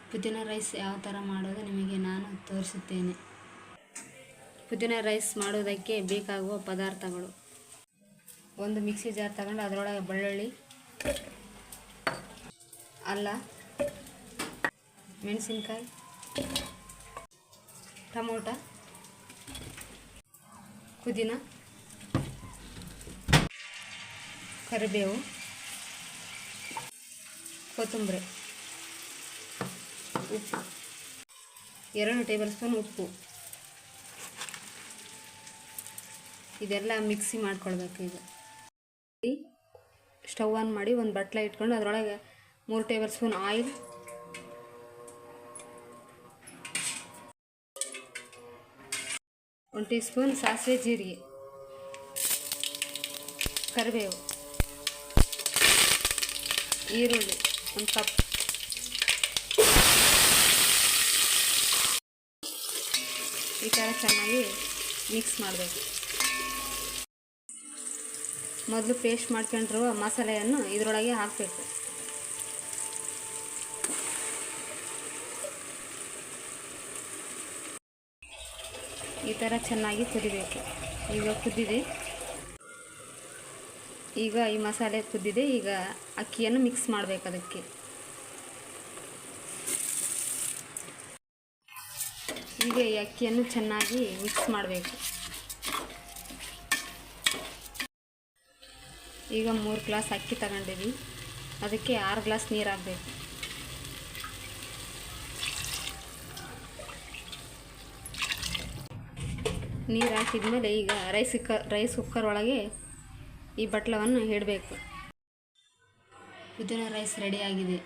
ಪುದೀನ ರೈಸ್ ಯಾವ ಥರ ಮಾಡೋದು ನಿಮಗೆ ನಾನು ತೋರಿಸುತ್ತೇನೆ. ಪುದೀನ ರೈಸ್ ಮಾಡೋದಕ್ಕೆ ಬೇಕಾಗುವ ಪದಾರ್ಥಗಳು: ಒಂದು ಮಿಕ್ಸಿ ಜಾರ್ ತಗೊಂಡು ಅದರೊಳಗೆ ಬೆಳ್ಳುಳ್ಳಿ, ಅಲ್ಲ, ಮೆಣಸಿನ್ಕಾಯಿ, ಟೊಮೊಟೊ, ಪುದೀನ, ಕರಿಬೇವು, ಕೊತ್ತಂಬರಿ, ಉಪ್ಪು, 2 ಟೇಬಲ್ ಸ್ಪೂನ್ ಉಪ್ಪು. ಇದೆಲ್ಲ ಮಿಕ್ಸಿ ಮಾಡ್ಕೊಳ್ಬೇಕು. ಈಗ ಸ್ಟವ್ ಆನ್ ಮಾಡಿ ಒಂದು ಬಟ್ಲ ಇಟ್ಕೊಂಡು ಅದರೊಳಗೆ 3 table spoon oil, 1 tea spoon ಸಾಸಿವೆ ಜೀರಿಗೆ, ಕರಿಬೇವು, ಈರುಳ್ಳಿ 1 ಕಪ್, ಈ ಥರ ಚೆನ್ನಾಗಿ ಮಿಕ್ಸ್ ಮಾಡಬೇಕು. ಮೊದಲು ಪೇಸ್ಟ್ ಮಾಡ್ಕೊಂಡಿರುವ ಮಸಾಲೆಯನ್ನು ಇದರೊಳಗೆ ಹಾಕಬೇಕು. ಈ ಥರ ಚೆನ್ನಾಗಿ ಕುದಿಬೇಕು. ಈಗ ಕುದ್ದಿದೆ. ಈಗ ಈ ಮಸಾಲೆ ಕುದ್ದಿದೆ. ಈಗ ಅಕ್ಕಿಯನ್ನು ಮಿಕ್ಸ್ ಮಾಡಬೇಕು. ಅದಕ್ಕೆ ಈಗ ಈ ಅಕ್ಕಿಯನ್ನು ಚೆನ್ನಾಗಿ ಮಿಕ್ಸ್ ಮಾಡಬೇಕು. ಈಗ 3 ಗ್ಲಾಸ್ ಅಕ್ಕಿ ತಗೊಂಡಿದ್ದೀವಿ. ಅದಕ್ಕೆ 6 ಗ್ಲಾಸ್ ನೀರು ಹಾಕಬೇಕು. ನೀರು ಹಾಕಿದ್ಮೇಲೆ ಈಗ ರೈಸ್ ಕುಕ್ಕರ್ ಒಳಗೆ ಈ ಬಟ್ಲವನ್ನು ಇಡಬೇಕು. ಪುದೀನ ರೈಸ್ ರೆಡಿಯಾಗಿದೆ.